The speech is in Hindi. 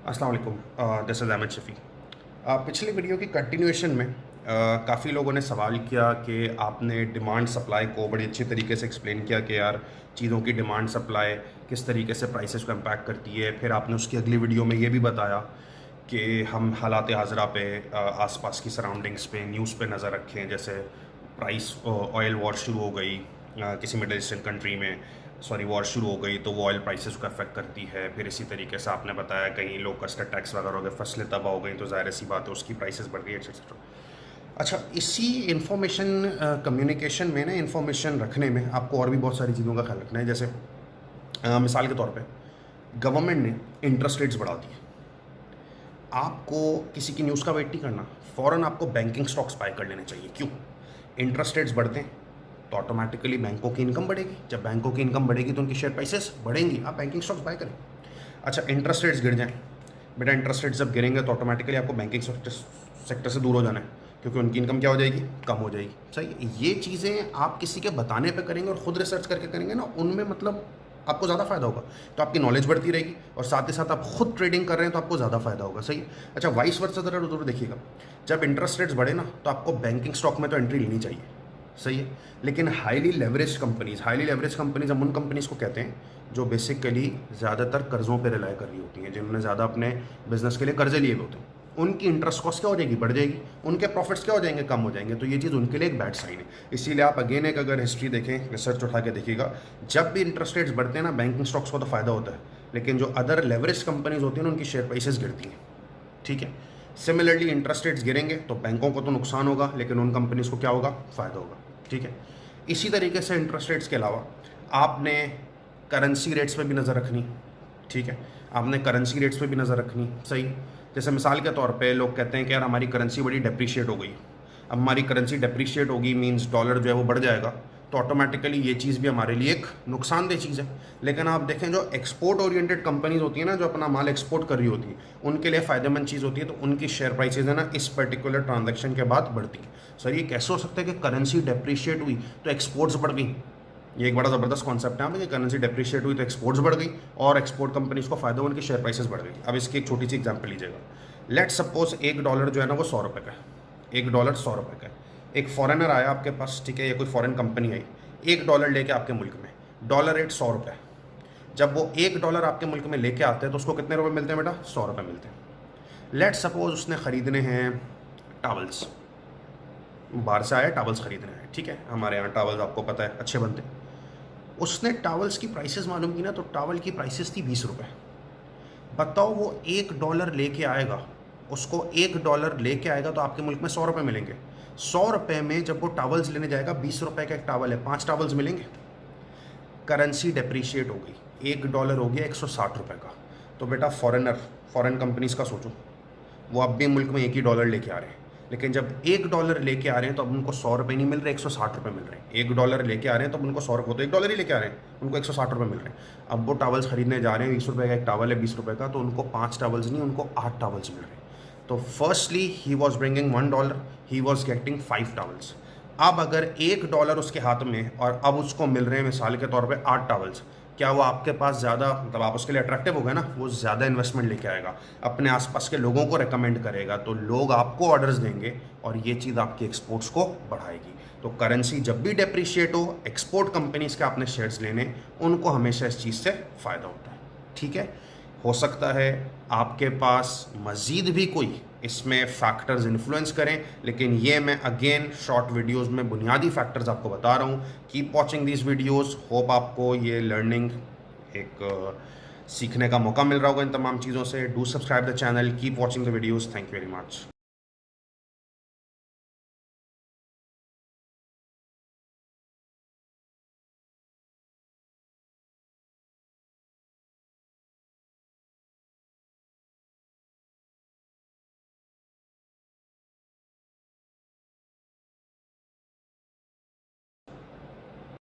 अस्सलाम वालेकुम, दिस इज़ अहमद शफ़ी। पिछली वीडियो की कंटिन्यूएशन में काफ़ी लोगों ने सवाल किया कि आपने डिमांड सप्लाई को बड़ी अच्छी तरीके से एक्सप्लेन किया कि यार चीज़ों की डिमांड सप्लाई किस तरीके से प्राइसेस को इम्पैक्ट करती है। फिर आपने उसकी अगली वीडियो में ये भी बताया कि हम हालात हाज़रा पे आसपास की सराउंडिंग्स पे न्यूज़ पे नज़र रखें। जैसे प्राइस ऑयल वॉर शुरू हो गई किसी मिडल ईस्टर्न कंट्री में, सॉरी वॉर शुरू हो गई तो वो ऑयल प्राइसेस को अफेक्ट करती है। फिर इसी तरीके से आपने बताया कहीं लो कॉस्ट का टैक्स वगैरह हो गए, फसलें तबाह हो गई तो ज़ाहिर सी बात है उसकी प्राइसेस बढ़ गई एक्सेट्रा। अच्छा, इसी इंफॉर्मेशन कम्युनिकेशन में ना, इंफॉर्मेशन रखने में आपको और भी बहुत सारी चीज़ों का ख्याल रखना है। जैसे मिसाल के तौर पे गवर्नमेंट ने इंटरेस्ट रेट्स बढ़ा दिए। आपको किसी की न्यूज़ का वेट नहीं करना, फ़ौरन आपको बैंकिंग स्टॉक्स बाय कर लेने चाहिए। क्यों? इंटरेस्ट रेट्स बढ़ते हैं तो ऑटोमेटिकली बैंकों की इनकम बढ़ेगी। जब बैंकों की इनकम बढ़ेगी तो उनकी शेयर प्राइसेस बढ़ेंगी, आप बैंकिंग स्टॉक्स बाय करें। अच्छा, इंटरेस्ट रेट्स गिर जाएं, बेटा इंटरेस्ट रेट्स जब गिरेंगे तो ऑटोमेटिकली आपको बैंकिंग सेक्टर से दूर हो जाना है, क्योंकि उनकी इनकम क्या हो जाएगी, कम हो जाएगी। सही, ये चीज़ें आप किसी के बताने पे करेंगे और ख़ुद रिसर्च करके करेंगे ना, उनमें मतलब आपको ज़्यादा फ़ायदा होगा। तो आपकी नॉलेज बढ़ती रहेगी और साथ ही साथ आप खुद ट्रेडिंग कर रहे हैं तो आपको ज़्यादा फ़ायदा होगा। सही। अच्छा, वाइस वर्सा ज़रा उधर देखिएगा, जब इंटरेस्ट रेट्स बढ़े ना तो आपको बैंकिंग स्टॉक में तो एंट्री लेनी चाहिए। सही है, लेकिन हाईली लेवरेज कंपनीज हम उन कंपनीज़ को कहते हैं जो बेसिकली ज़्यादातर कर्ज़ों पे रिलाई कर रही होती हैं, जिन्होंने ज़्यादा अपने बिजनेस के लिए कर्जे लिए हुए होते हैं। उनकी इंटरेस्ट कॉस्ट क्या हो जाएगी, बढ़ जाएगी, उनके प्रॉफिट्स क्या हो जाएंगे, कम हो जाएंगे। तो ये चीज़ उनके लिए एक बैड साइन है। इसीलिए आप अगेन एक अगर हिस्ट्री देखें, रिसर्च उठा के देखिएगा, जब भी इंटरेस्ट रेट्स बढ़ते हैं ना, बैंकिंग स्टॉक्स को तो फ़ायदा होता है, लेकिन जो अदर लेवरेज कंपनीज होती हैं ना, उनकी शेयर प्राइसेस गिरती हैं। ठीक है, सिमिलरली इंटरेस्ट रेट्स गिरेंगे तो बैंकों को तो नुकसान होगा, लेकिन उन कंपनीज़ को क्या होगा, फ़ायदा होगा। ठीक है, इसी तरीके से इंटरेस्ट रेट्स के अलावा आपने करेंसी रेट्स पे भी नज़र रखनी। ठीक है, आपने करेंसी रेट्स पे भी नज़र रखनी। सही, जैसे मिसाल के तौर पे लोग कहते हैं कि यार हमारी करेंसी बड़ी डेप्रीशिएट हो गई। अब हमारी करेंसी डेप्रीशिएट होगी मींस डॉलर जो है वो बढ़ जाएगा, तो ऑटोमेटिकली ये चीज़ भी हमारे लिए एक नुकसानदेह चीज़ है। लेकिन आप देखें जो एक्सपोर्ट ओरिएंटेड कंपनीज होती है ना, जो अपना माल एक्सपोर्ट कर रही होती है, उनके लिए फ़ायदेमंद चीज़ होती है, तो उनकी शेयर प्राइसेज है ना इस पर्टिकुलर ट्रांजैक्शन के बाद बढ़ती है। सर ये कैसे हो सकता है कि करेंसी डेप्रीशिएट हुई तो एक्सपोर्ट्स बढ़ गई? ये एक बड़ा ज़बरदस्त कॉन्सेप्ट है यहाँ पे कि करेंसी डेप्रीशिएट हुई तो एक्सपोर्ट्स बढ़ गई और एक्सपोर्ट कंपनीज को फ़ायदा हुआ, उनकी शेयर प्राइसेस बढ़ गई। अब इसकी एक छोटी सी एग्जांपल लीजिएगा। लेट्स सपोज $1 जो है ना वो 100 रुपये का है। $1 100 रुपये का है। एक फॉरेनर आया आपके पास, ठीक है, या कोई फॉरेन कंपनी आई, $1 लेके आपके मुल्क में, डॉलर रेट 100 रुपये। जब वो $1 आपके मुल्क में लेके आते हैं तो उसको कितने रुपये मिलते हैं बेटा, 100 रुपये मिलते हैं। लेट्स सपोज उसने ख़रीदने हैं टावल्स, बाहर से आया टावल्स ख़रीदने हैं। ठीक है, हमारे यहाँ टावल्स आपको पता है अच्छे बनते हैं। उसने टावल्स की प्राइसेस मालूम की ना, तो टावल की प्राइसेस थी 20 रुपये। बताओ वो $1 लेके आएगा, उसको $1 लेके आएगा तो आपके मुल्क में 100 रुपये मिलेंगे। 100 रुपये में जब वो टावल्स लेने जाएगा, 20 रुपये का एक टावल है, 5 टावल्स मिलेंगे। करेंसी डेप्रीशिएट हो गई, $1 हो गया 160 रुपये का। तो बेटा फॉरेन कंपनीज़ का सोचो, वो अब भी मुल्क में $1 लेके आ रहे हैं, लेकिन जब $1 लेके आ रहे हैं तो अब उनको 100 रुपये नहीं मिल रहे, 160 रुपये मिल रहे हैं। $1 लेके आ रहे हैं तो अब उनको 100 रुपये, तो $1 ही लेके आ रहे हैं, उनको 160 रुपये मिल रहे हैं। अब वो टावल्स खरीदने जा रहे हैं, 20 रुपये का एक टावल है, 20 रुपये का, तो उनको 5 टावल्स नहीं, उनको 8 टावल्स मिल रहे हैं। तो firstly he was bringing $1, he was getting 5 towels. अब अगर $1 उसके हाथ में और अब उसको मिल रहे हैं मिसाल के तौर पे 8 टावल्स, क्या वो आपके पास ज़्यादा, मतलब आप उसके लिए अट्रैक्टिव हो गए ना, वो ज़्यादा इन्वेस्टमेंट लेके आएगा, अपने आसपास के लोगों को रेकमेंड करेगा, तो लोग आपको ऑर्डर्स देंगे और ये चीज़ आपकी एक्सपोर्ट्स को बढ़ाएगी। तो करेंसी जब भी डेप्रीशिएट हो, एक्सपोर्ट कंपनीज़ के आपने शेयर्स लेने, उनको हमेशा इस चीज़ से फ़ायदा होता है। ठीक है, हो सकता है आपके पास मज़ीद भी कोई इसमें फैक्टर्स इन्फ्लुएंस करें, लेकिन ये मैं अगेन शॉर्ट वीडियोस में बुनियादी फैक्टर्स आपको बता रहा हूँ। Keep watching these videos, hope आपको ये लर्निंग एक सीखने का मौका मिल रहा होगा इन तमाम चीज़ों से। Do subscribe the channel, keep watching the videos, thank you very much.